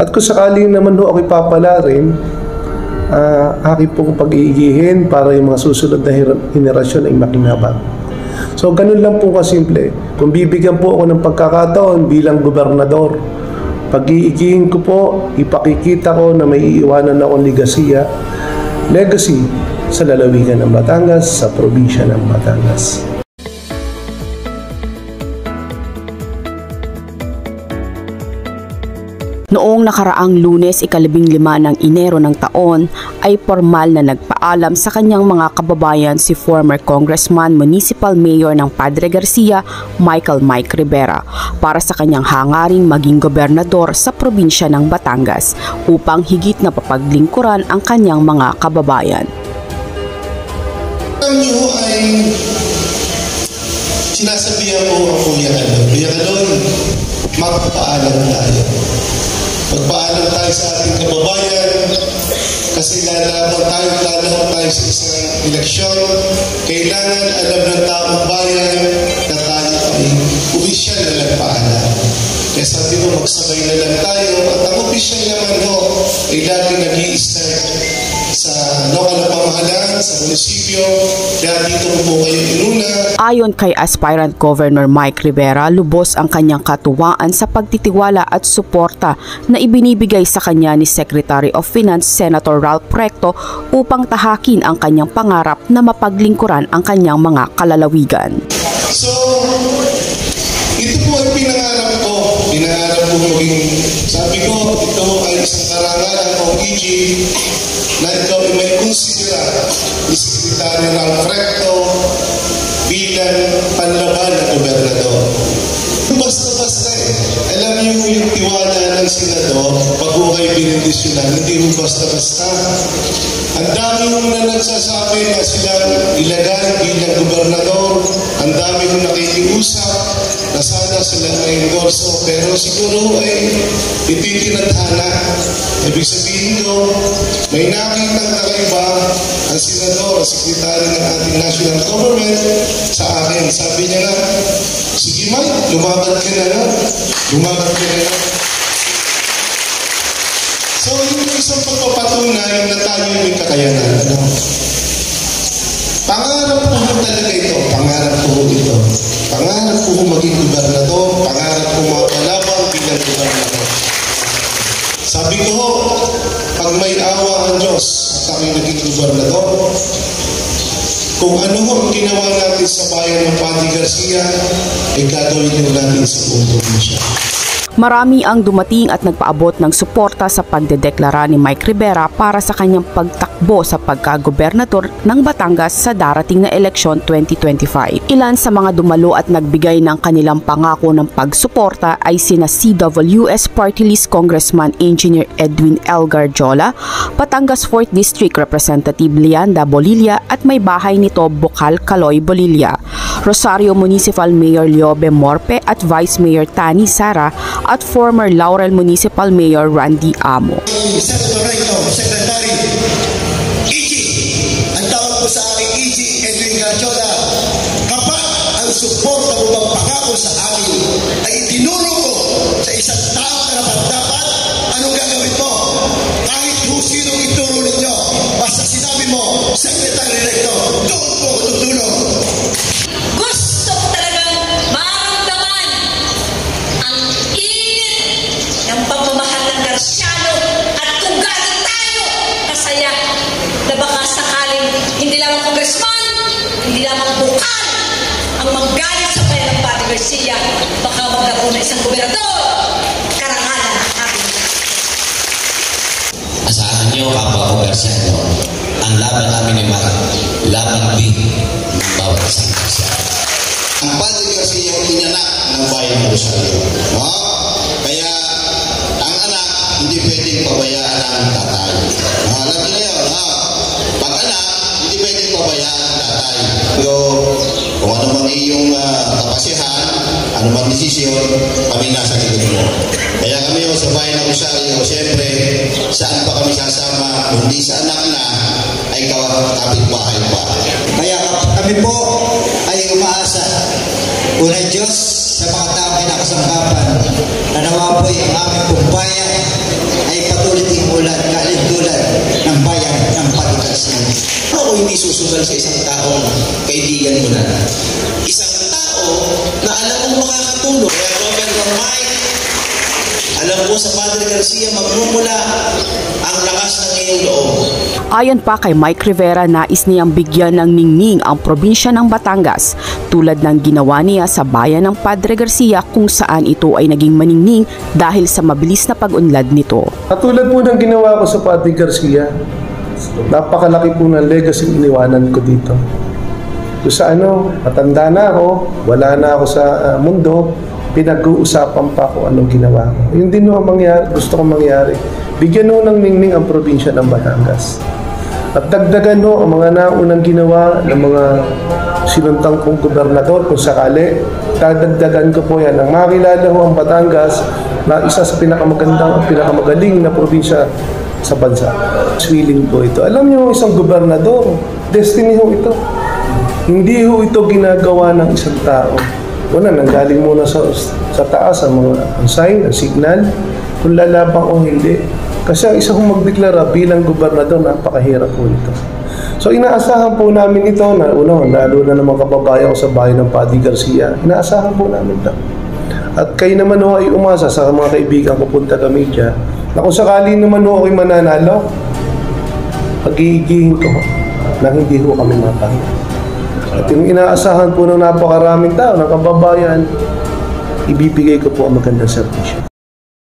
At kung sakaling naman ho ako'y papala rin, aking pong pag-iigihin para yung mga susunod na henerasyon ay makinabang. So ganun lang po kasimple. Kung bibigyan po ako ng pagkakataon bilang gobernador, pag-iigihin ko po, ipakikita ko na may iiwanan akong legacy sa lalawigan ng Batangas, sa probinsya ng Batangas. Noong nakaraang Lunes, 15 ng Enero ng taon, ay formal na nagpaalam sa kanyang mga kababayan si former Congressman Municipal Mayor ng Padre Garcia, Michael Mike Rivera, para sa kanyang hangaring maging gobernador sa probinsya ng Batangas upang higit na papaglingkuran ang kanyang mga kababayan. Ang niyo ay sinasabihan ko ang Kuya Kalon, magpapaalam tayo. Magpaalam tayo sa ating kababayan kasi lalaban tayo sa isang eleksyon. Kailangan alam ng taong bayan na tayo ay opisyal na nagpaalam. Kaya sabi ko, magsabay na lang tayo at ang opisyal naman ho ay lagi nag-i-start sa lokal na pamahalaan, sa munisipyo, kaya dito po kayo inuna. Ayon kay Aspirant Governor Mike Rivera, lubos ang kanyang katuwaan sa pagtitiwala at suporta na ibinibigay sa kanya ni Secretary of Finance Senator Ralph Recto upang tahakin ang kanyang pangarap na mapaglingkuran ang kanyang mga kalalawigan. So, ito po ay pinangarap ko. Pinangarap ko maging, sabi ko, ito ay isang karangalan o PG na ikaw ay may konsidera ni Secretary Ralph Recto bilang panlaban na gobernador. Basta-basta alam niyo yung tiwala ng senador, pag ukay binindisyonan, hindi mo basta-basta. Ang dami nung na nagsasabi na sila ilagay bilang gobernador, ang dami nung nakikiusap na sana sila na-endorso, pero siguro ay ititinadhana. Ibig sabihin ko, may nakitang kakaiba ang senador, ang sekretary ng ating national government sa akin. Sabi niya nga, sige Mike, lumaban ka na lang. Lumaban ka na lang. So, yung isang pagpapatunay na tayo may kakayanan. Ano? Pangarap ko talaga ito. Pangarap ko ito. Pangarap ko maging gobernador. Pangarap ko mapalabang bilang gobernador. Sabi ko, pag may awa ang Diyos sa aking naging gobernador, kung ano ang ginawa natin sa bayan ng Padre Garcia, ay gagawin din natin sa buong probinsya. Marami ang dumating at nagpaabot ng suporta sa pagdedeklara ni Mike Rivera para sa kanyang pagtakbo sa pagkagobernador ng Batangas sa darating na eleksyon 2025. Ilan sa mga dumalo at nagbigay ng kanilang pangako ng pagsuporta ay sina CWS Party List Congressman Engineer Edwin L. Garjola, Batangas 4th District Representative Leanda Bolilla at may bahay nito Bukal Caloy Bolilla, Rosario Municipal Mayor Liobe Morpe at Vice Mayor Tani Sara at former Laurel Municipal Mayor Randy Amo. Senator Recto, Secretary EG, ang tawag po sa akin EG Edwin Garjola, kapag ang suporta mo magpangako sa akin ay itinuro ko sa isang taong karapat-dapat, anong gagawin mo? Kahit kung sinong ituro ninyo, basta sinabi mo, Secretary Recto, doon po ako tutulong. Gusto ko talagang maramdaman ang ng pagmamahal ng Garciano at kung galing tayo kasaya na baka sakaling hindi lamang congressman, hindi lamang bukal ang manggaling sa bayan ng Padre Garcia, baka magkaroon na isang gobernador, karangalan ng ating. Asahan niyo, kapwa ko Garciano, ang laban namin ni Mike, laban din ng bawat isang Garciano. Ang Padre Garcia ang inanak ng bayan ng Rosario. No? Kaya ang anak hindi pwedeng pabayaan ng tatay. Alam niyo yun, ha? Pag anak, hindi pwedeng pabayaan ng tatay. Pero kung ano man iyong kapasihan, ano man desisyon, kami nasa likod mo. Kaya kami sa bayan ng Rosario, siyempre, saan pa kami sasama, hindi sa anak na, ay kapitbahay pa. Kaya kami po ay umaasa unang Diyos sa mga taong kinakasangkapan na nawa po'y ang aming pong bayan komunidad. Isang tao na alam mong makakatulong. Kaya Governor Mike, alam po sa Padre Garcia, magmumula ang lakas ng iyong loob. Ayon pa kay Mike Rivera, nais niyang bigyan ng ningning ang probinsya ng Batangas tulad ng ginawa niya sa bayan ng Padre Garcia kung saan ito ay naging maningning dahil sa mabilis na pag-unlad nito. Katulad po ng ginawa ko sa Padre Garcia, napakalaki po ng legacy iniwanan ko dito. So sa matanda na ako, wala na ako sa mundo, pinag-uusapan pa kung anong ginawa ko. Yun din ang gusto kong mangyari. Bigyan ng ningning ang probinsya ng Batangas. At dagdagan ang mga naunang ginawa ng mga sinuntang kong gobernador kung sakali. Dadagdagan ko po yan. Ang makilala ho ang Batangas na isa sa pinakamagandang at pinakamagaling na probinsya sa bansa. Swiling po ito. Alam niyo, isang gobernador, destiny ho ito. Hindi ho ito ginagawa ng isang tao. Una, nanggaling muna sa taas ang mga sign, ang signal, kung lalabang o hindi. Kasi ang isa kong magdeklara bilang gobernador, napakahirap po ito. So inaasahan po namin ito na lalo na naman kababayan ko sa bayan ng Padre Garcia, inaasahan po namin ito. At kayo naman ho ay umasa sa mga kaibigan ko punta kami dyan, na kung sakali naman ho ako'y mananalo, pag-iigihin ko na hindi ho kami mapahiya. At yung inaasahan po ng napakaraming tao, ng kababayan, ibibigay ko po ang magandang servisyo.